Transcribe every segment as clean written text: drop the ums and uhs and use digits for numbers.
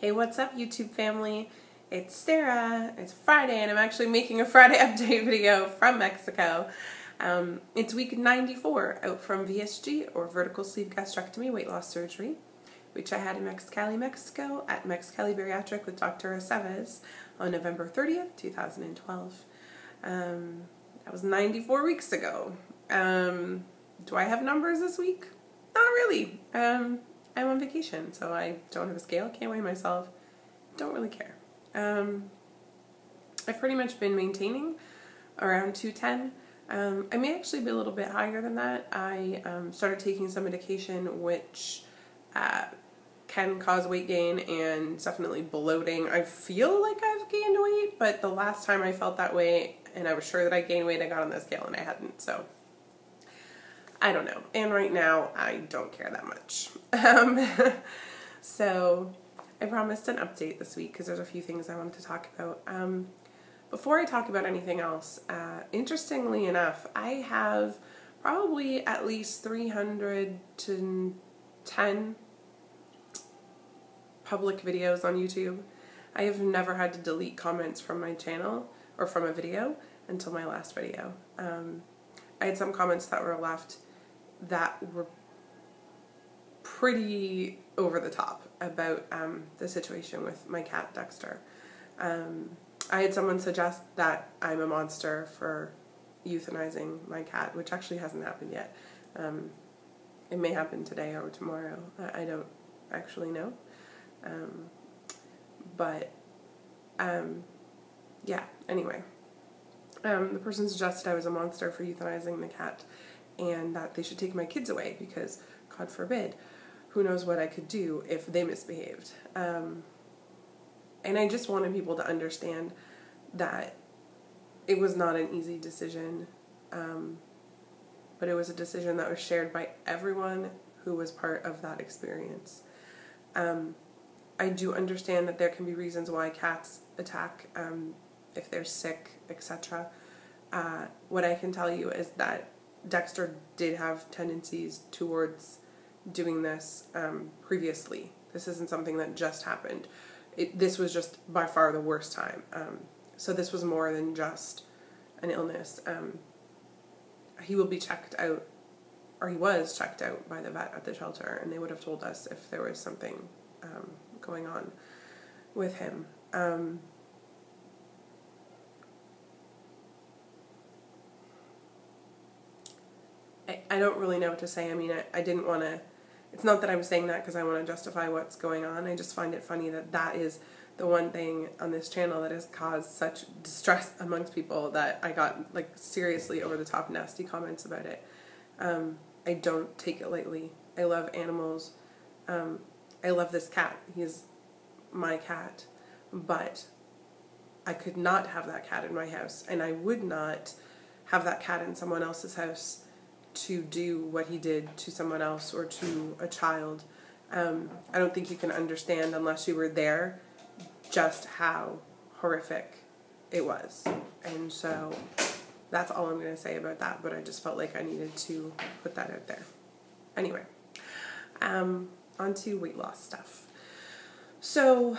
Hey, what's up, YouTube family? It's Sarah. It's Friday, and I'm actually making a Friday update video from Mexico. It's week 94 out from VSG, or vertical sleeve gastrectomy weight loss surgery, which I had in Mexicali, Mexico at Mexicali Bariatric with Dr. Aceves on November 30th, 2012. That was 94 weeks ago. Do I have numbers this week? Not really. I'm on vacation, so I don't have a scale, can't weigh myself, don't really care. I've pretty much been maintaining around 210. I may actually be a little bit higher than that. I started taking some medication which can cause weight gain and definitely bloating. I feel like I've gained weight, but the last time I felt that way and I was sure that I gained weight, I got on the scale and I hadn't, so I don't know. And right now, I don't care that much. So I promised an update this week because there's a few things I wanted to talk about. Before I talk about anything else, interestingly enough, I have probably at least 310 public videos on YouTube. I have never had to delete comments from my channel or from a video until my last video. I had some comments that were left that were pretty over the top about the situation with my cat Dexter. I had someone suggest that I'm a monster for euthanizing my cat, which actually hasn't happened yet. It may happen today or tomorrow. I don't actually know. Yeah, anyway. The person suggested I was a monster for euthanizing the cat and that they should take my kids away because, God forbid, who knows what I could do if they misbehaved. And I just wanted people to understand that it was not an easy decision, but it was a decision that was shared by everyone who was part of that experience. I do understand that there can be reasons why cats attack, if they're sick, etc. What I can tell you is that Dexter did have tendencies towards doing this previously. This isn't something that just happened. This was just by far the worst time. So this was more than just an illness. He will be checked out, or he was checked out by the vet at the shelter, and they would have told us if there was something going on with him. I don't really know what to say. I mean, I didn't want to, it's not that I'm saying that because I want to justify what's going on. I just find it funny that that is the one thing on this channel that has caused such distress amongst people that I got, like, seriously over the top nasty comments about it. I don't take it lightly. I love animals. I love this cat. He's my cat. But I could not have that cat in my house, and I would not have that cat in someone else's house to do what he did to someone else or to a child. I don't think you can understand unless you were there just how horrific it was. And so that's all I'm going to say about that, but I just felt like I needed to put that out there. Anyway, on to weight loss stuff. So,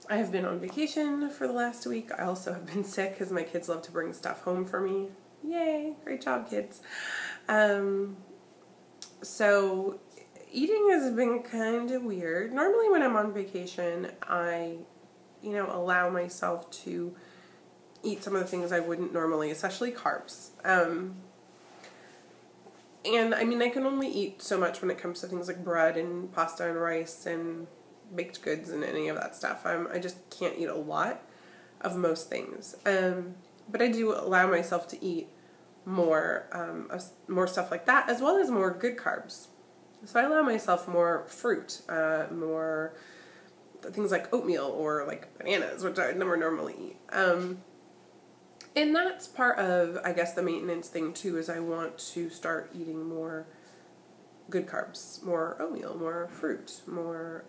I have been on vacation for the last week. I also have been sick because my kids love to bring stuff home for me. Yay, great job, kids. So eating has been kind of weird. Normally when I'm on vacation, I, allow myself to eat some of the things I wouldn't normally, especially carbs. And I mean, I can only eat so much when it comes to things like bread and pasta and rice and baked goods and any of that stuff. I just can't eat a lot of most things. But I do allow myself to eat more stuff like that, as well as more good carbs. So I allow myself more fruit, more things like oatmeal or like bananas, which I never normally eat. And that's part of, I guess, the maintenance thing too, is I want to start eating more good carbs, more oatmeal, more fruit, more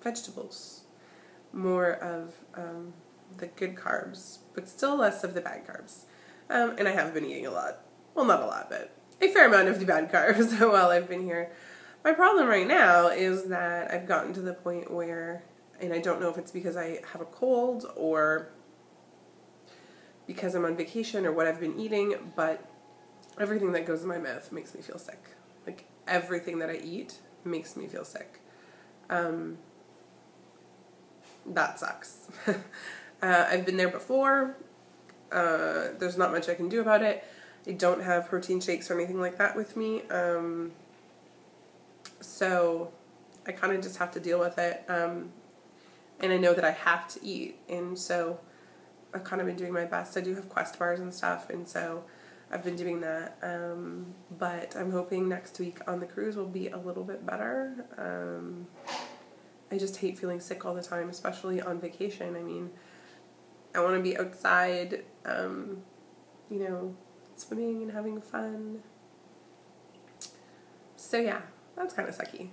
vegetables, more of the good carbs, but still less of the bad carbs. And I have been eating a lot. Well, not a lot, but a fair amount of the bad carbs while I've been here. My problem right now is that I've gotten to the point where, and I don't know if it's because I have a cold or because I'm on vacation or what I've been eating, but everything that goes in my mouth makes me feel sick. Like, everything that I eat makes me feel sick. That sucks. I've been there before. There's not much I can do about it. I don't have protein shakes or anything like that with me. So I kind of just have to deal with it. And I know that I have to eat. And so I've kind of been doing my best. I do have Quest bars and stuff. And so I've been doing that. But I'm hoping next week on the cruise will be a little bit better. I just hate feeling sick all the time, especially on vacation. I mean, I want to be outside, you know, swimming and having fun. So yeah, that's kind of sucky.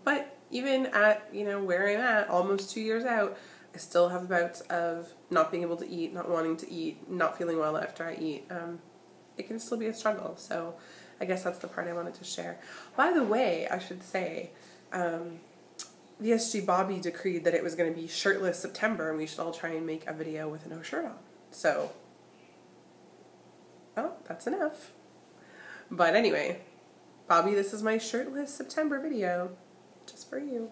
But even at, you know, where I'm at, almost 2 years out, I still have bouts of not being able to eat, not wanting to eat, not feeling well after I eat. It can still be a struggle. So I guess that's the part I wanted to share. By the way, I should say, VSG Bobby decreed that it was going to be shirtless September and we should all try and make a video with no shirt on. So, well, that's enough. But anyway, Bobby, this is my shirtless September video. Just for you.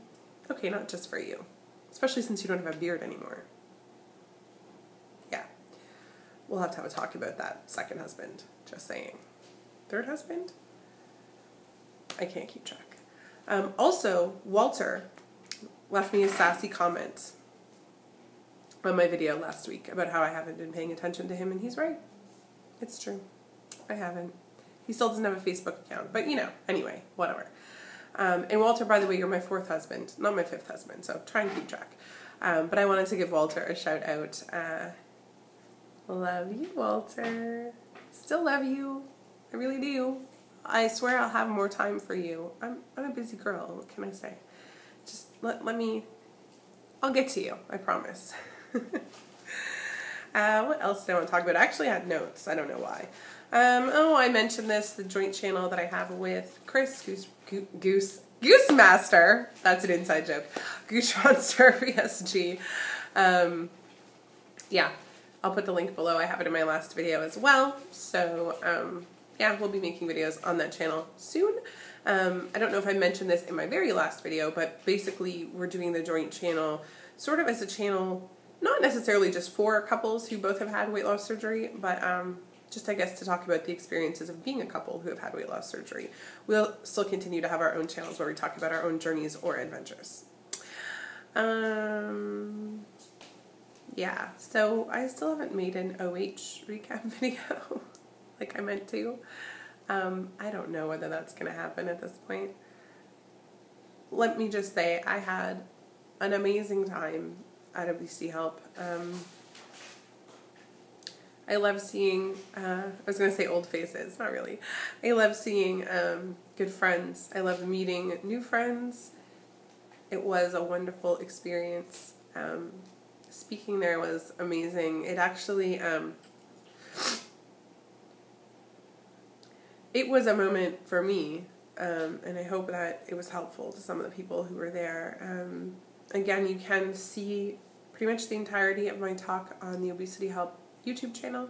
Okay, not just for you. Especially since you don't have a beard anymore. Yeah. We'll have to have a talk about that second husband. Just saying. Third husband? I can't keep track. Also, Walter left me a sassy comment on my video last week about how I haven't been paying attention to him, and he's right. It's true. I haven't. He still doesn't have a Facebook account, but you know, anyway, whatever. And Walter, by the way, you're my fourth husband, not my fifth husband, so try and keep track. But I wanted to give Walter a shout out. Love you, Walter. Still love you. I really do. I swear I'll have more time for you. I'm a busy girl, what can I say? Just let me, I'll get to you, I promise. What else did I want to talk about? I actually had notes, I don't know why. I mentioned this, the joint channel that I have with Chris, Goose Master, that's an inside joke, Goose Monster VSG. Yeah, I'll put the link below, I have it in my last video as well, so, yeah, we'll be making videos on that channel soon. I don't know if I mentioned this in my very last video, but basically we're doing the joint channel sort of as a channel, not necessarily just for couples who both have had weight loss surgery, but just I guess to talk about the experiences of being a couple who have had weight loss surgery. We'll still continue to have our own channels where we talk about our own journeys or adventures. Yeah, so I still haven't made an OH recap video like I meant to. I don't know whether that's going to happen at this point. Let me just say, I had an amazing time at Obesity Help. I love seeing, I was going to say old faces, not really. I love seeing good friends. I love meeting new friends. It was a wonderful experience. Speaking there was amazing. It actually, it was a moment for me, and I hope that it was helpful to some of the people who were there. Again, you can see pretty much the entirety of my talk on the Obesity Help YouTube channel,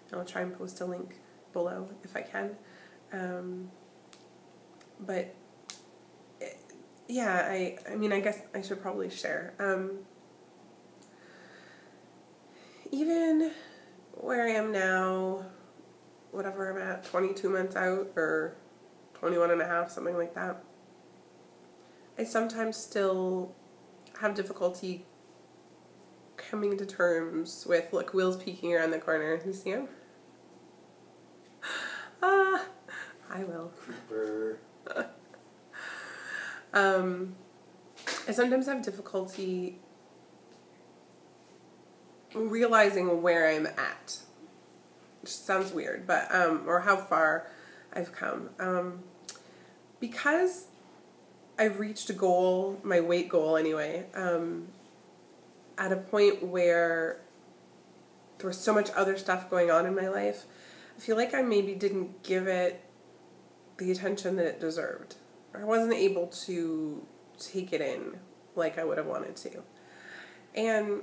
and I'll try and post a link below if I can. But yeah, I mean, I guess I should probably share. Even where I am now, whatever I'm at, 22 months out, or 21 and a half, something like that, I sometimes still have difficulty coming to terms with, look, Will's peeking around the corner. You see him? I will. Creeper. I sometimes have difficulty realizing where I'm at. Which sounds weird, but, or how far I've come. Because I've reached a goal, my weight goal anyway, at a point where there was so much other stuff going on in my life, I feel like I maybe didn't give it the attention that it deserved. I wasn't able to take it in like I would have wanted to. And,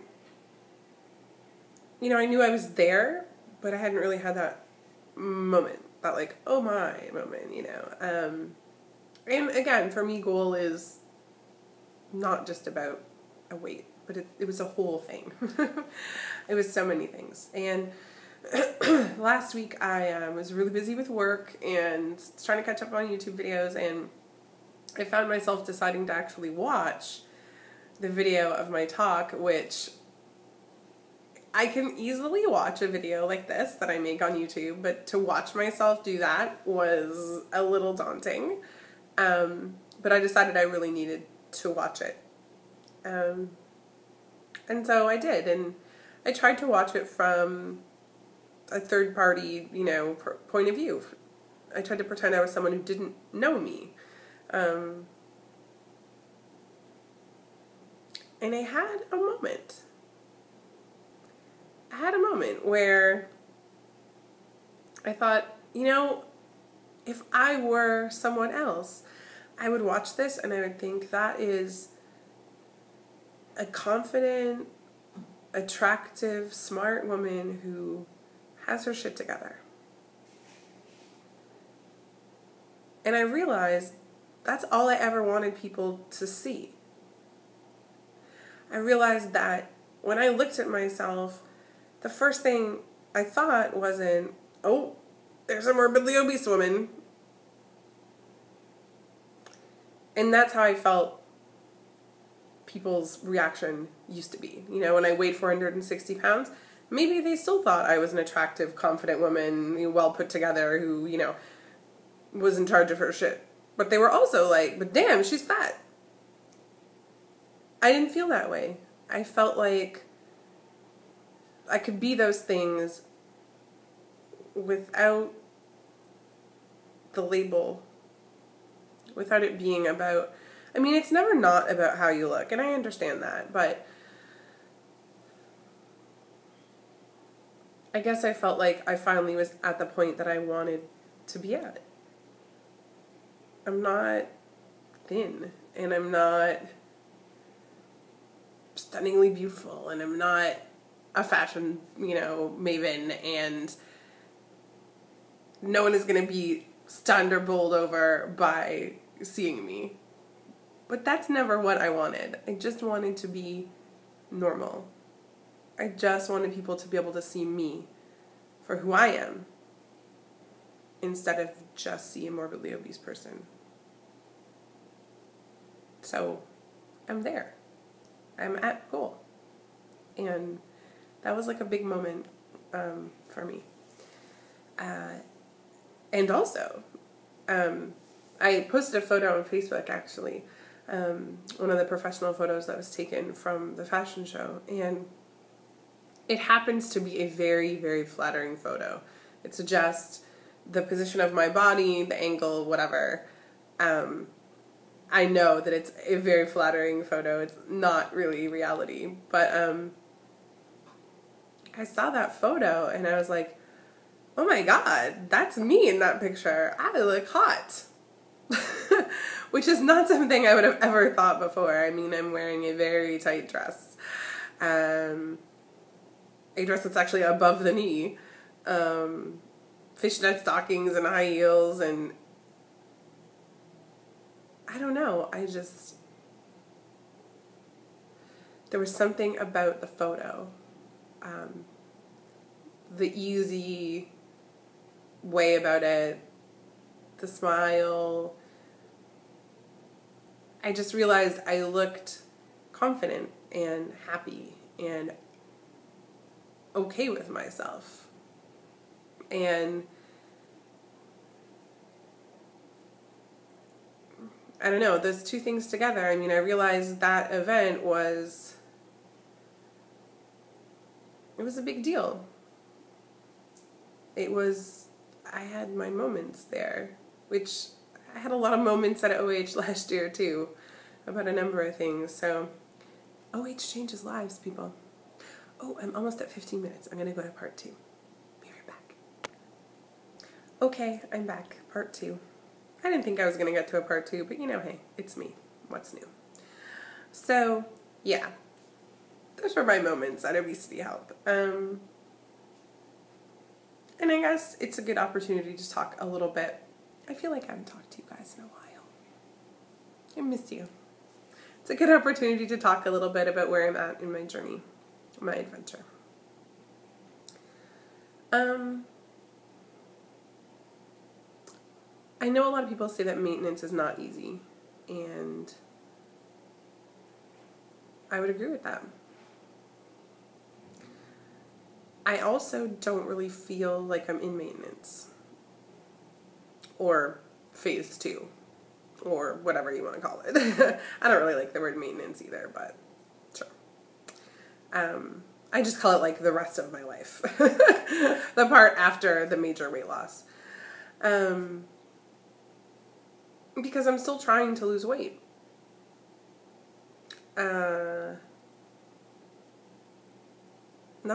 you know, I knew I was there, but I hadn't really had that moment, that like, oh my moment, you know. And again, for me, goal is not just about a weight, but it was a whole thing. It was so many things. And last week I was really busy with work and trying to catch up on YouTube videos, and I found myself deciding to actually watch the video of my talk, which I can easily watch a video like this that I make on YouTube, but to watch myself do that was a little daunting. But I decided I really needed to watch it. And so I did, and I tried to watch it from a third party, you know, point of view. I tried to pretend I was someone who didn't know me. And I had a moment. I had a moment where I thought, you know, if I were someone else, I would watch this and I would think that is a confident, attractive, smart woman who has her shit together. And I realized that's all I ever wanted people to see. I realized that when I looked at myself, the first thing I thought wasn't, oh, there's a morbidly obese woman. And that's how I felt people's reaction used to be. You know, when I weighed 460 pounds, maybe they still thought I was an attractive, confident woman, well put together, who, you know, was in charge of her shit. But they were also like, but damn, she's fat. I didn't feel that way. I felt like I could be those things without the label, without it being about, I mean, it's never not about how you look, and I understand that, but I guess I felt like I finally was at the point that I wanted to be at. I'm not thin, and I'm not stunningly beautiful, and I'm not a fashion, you know, maven, and no one is going to be stunned or bowled over by seeing me. But that's never what I wanted. I just wanted to be normal. I just wanted people to be able to see me for who I am, instead of just see a morbidly obese person. So I'm there. I'm at goal. And that was like a big moment for me. And also, I posted a photo on Facebook, actually, one of the professional photos that was taken from the fashion show, and it happens to be a very, very flattering photo. It suggests the position of my body, the angle, whatever. I know that it's a very flattering photo. It's not really reality, but I saw that photo and I was like, oh my God, that's me in that picture. I look hot. Which is not something I would have ever thought before. I mean, I'm wearing a very tight dress. A dress that's actually above the knee. Fishnet stockings and high heels, and I don't know, there was something about the photo. The easy way about it, the smile. I just realized I looked confident and happy and okay with myself. And I don't know, those two things together, I mean, I realized that event was, it was a big deal. I had my moments there, which I had a lot of moments at OH last year too, about a number of things. So, OH changes lives, people. Oh, I'm almost at 15 minutes. I'm going to go to part 2. Be right back. Okay, I'm back. Part 2. I didn't think I was going to get to a part 2, but hey, it's me. What's new? So, yeah. Those were my moments at Obesity Help. And I guess it's a good opportunity to talk a little bit. I feel like I haven't talked to you guys in a while. I miss you. It's a good opportunity to talk a little bit about where I'm at in my journey, my adventure. I know a lot of people say that maintenance is not easy, and I would agree with that. I also don't really feel like I'm in maintenance, or phase 2, or whatever you want to call it. I don't really like the word maintenance either, but sure. I just call it like the rest of my life. The part after the major weight loss. Because I'm still trying to lose weight. Not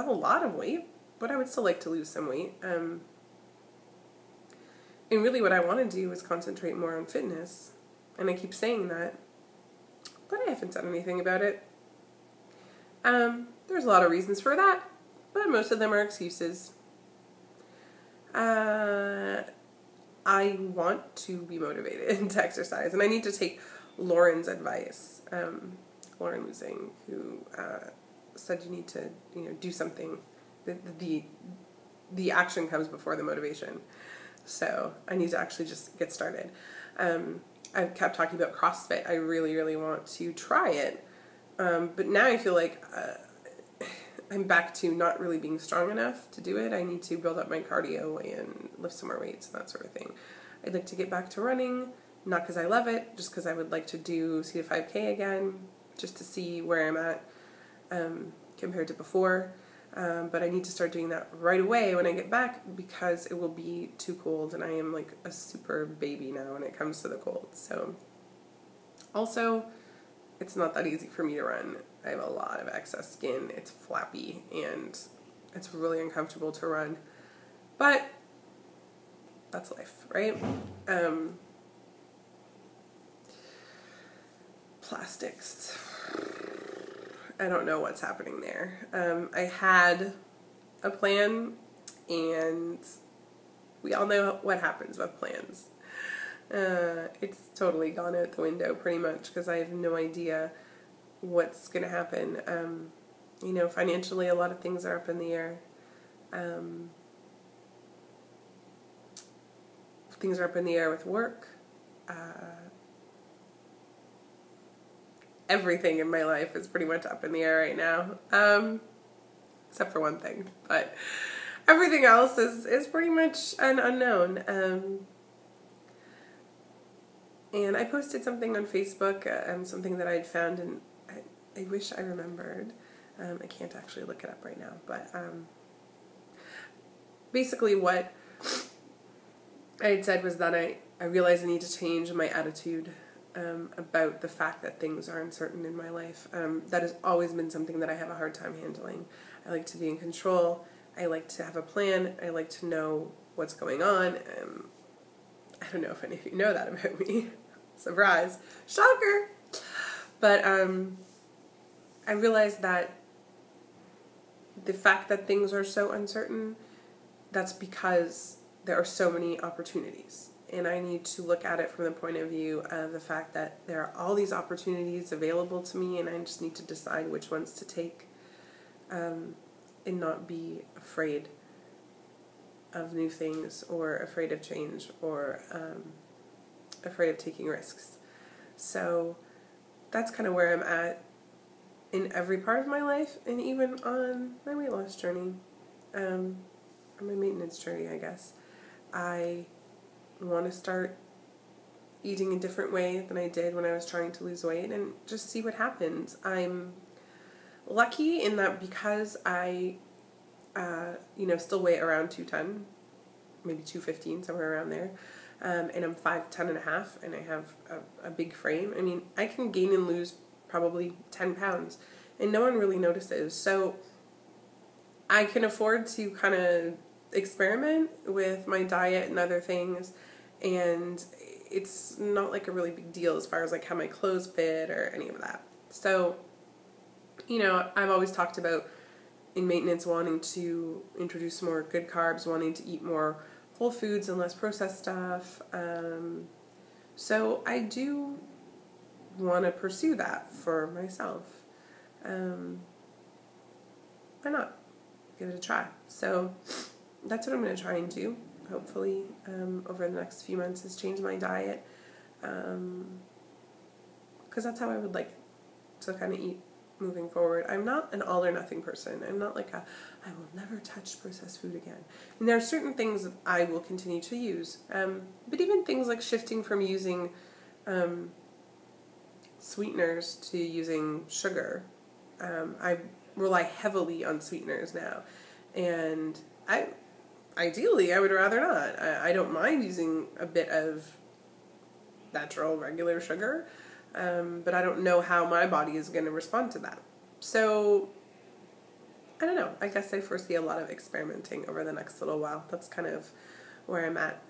a lot of weight, but I would still like to lose some weight. And really what I want to do is concentrate more on fitness. And I keep saying that, but I haven't said anything about it. There's a lot of reasons for that, but most of them are excuses. I want to be motivated to exercise, and I need to take Lauren's advice. Lauren Lusing, who said you need to, do something. The action comes before the motivation. So I need to actually just get started. I've kept talking about CrossFit. I really, really want to try it. But now I feel like I'm back to not really being strong enough to do it. I need to build up my cardio and lift some more weights and that sort of thing. I'd like to get back to running, not because I love it, just because I would like to do C to 5K again, just to see where I'm at compared to before. But I need to start doing that right away when I get back, because it will be too cold, and I am like a super baby now when it comes to the cold. So also, it's not that easy for me to run. I have a lot of excess skin. It's flappy, and it's really uncomfortable to run. But that's life, right? Plastics. I don't know what's happening there. I had a plan, and we all know what happens with plans. It's totally gone out the window pretty much, because I have no idea what's going to happen. Financially, a lot of things are up in the air. Things are up in the air with work. Everything in my life is pretty much up in the air right now, except for one thing. But everything else is pretty much an unknown. And I posted something on Facebook, something that I'd found, and I wish I remembered. I can't actually look it up right now, but basically what I had said was that I realized I need to change my attitude about the fact that things are uncertain in my life. That has always been something that I have a hard time handling. I like to be in control. I like to have a plan. I like to know what's going on. I don't know if any of you know that about me. Surprise. Shocker! But I realized that the fact that things are so uncertain, that's because there are so many opportunities. And I need to look at it from the point of view of the fact that there are all these opportunities available to me, and I just need to decide which ones to take, and not be afraid of new things, or afraid of change, or afraid of taking risks. So that's kind of where I'm at in every part of my life, and even on my weight loss journey, on my maintenance journey, I guess. I want to start eating a different way than I did when I was trying to lose weight, and just see what happens. I'm lucky in that because I, still weigh around 210, maybe 215, somewhere around there, and I'm 5'10" and a half, and I have a big frame. I mean, I can gain and lose probably 10 pounds, and no one really notices. So I can afford to kind of experiment with my diet and other things, and it's not like a really big deal as far as like how my clothes fit or any of that. So, you know, I've always talked about in maintenance wanting to introduce more good carbs, wanting to eat more whole foods and less processed stuff. So I do want to pursue that for myself. Why not? Give it a try. So that's what I'm going to try and do. Hopefully, over the next few months, is change my diet. Because that's how I would like to kind of eat moving forward. I'm not an all or nothing person. I'm not like I will never touch processed food again. And there are certain things that I will continue to use. But even things like shifting from using sweeteners to using sugar. I rely heavily on sweeteners now. And ideally, I would rather not. I don't mind using a bit of natural, regular sugar. But I don't know how my body is going to respond to that. So, I don't know. I guess I foresee a lot of experimenting over the next little while. That's kind of where I'm at.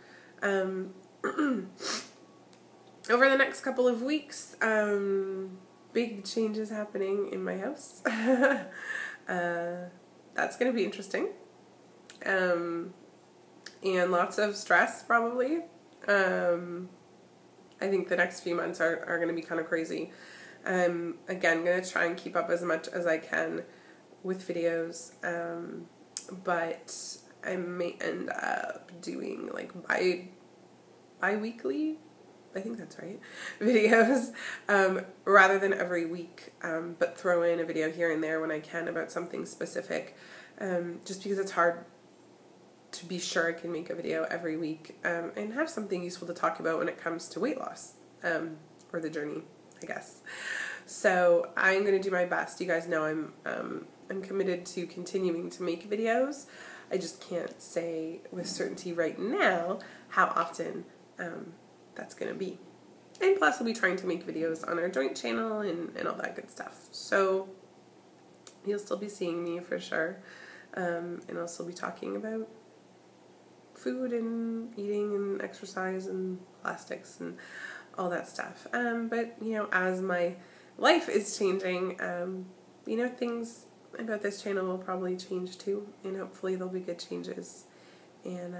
Over the next couple of weeks, big changes happening in my house. That's going to be interesting. And lots of stress, probably. I think the next few months are going to be kind of crazy. I'm, again, going to try and keep up as much as I can with videos, but I may end up doing, like, bi-weekly, I think that's right, videos, rather than every week, but throw in a video here and there when I can about something specific, just because it's hard to be sure I can make a video every week and have something useful to talk about when it comes to weight loss, or the journey, I guess. So I'm going to do my best. You guys know I'm committed to continuing to make videos. I just can't say with certainty right now how often that's going to be. And plus I'll be trying to make videos on our joint channel and all that good stuff. So you'll still be seeing me for sure. And I'll still be talking about food and eating and exercise and plastics and all that stuff. But, you know, as my life is changing, you know, things about this channel will probably change too, and hopefully there'll be good changes. And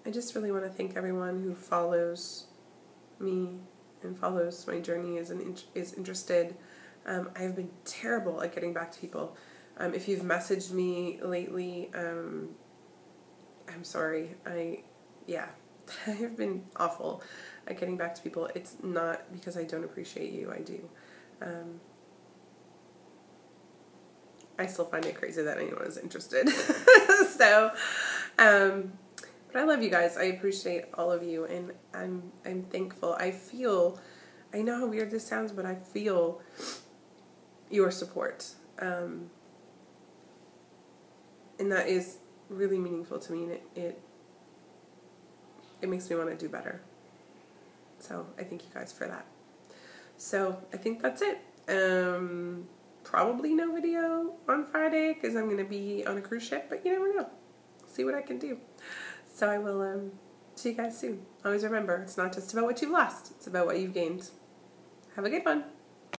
I just really want to thank everyone who follows me and follows my journey, is interested. I've been terrible at getting back to people. If you've messaged me lately, I'm sorry. I've been awful at getting back to people. It's not because I don't appreciate you. I do. I still find it crazy that anyone is interested. So, but I love you guys. I appreciate all of you, and I'm thankful. I know how weird this sounds, but I feel your support. And that is really meaningful to me, and it makes me want to do better. So I thank you guys for that. So I think that's it. Probably no video on Friday because I'm going to be on a cruise ship, but you never know. See what I can do. So I will see you guys soon. Always remember, it's not just about what you've lost, it's about what you've gained. Have a good one.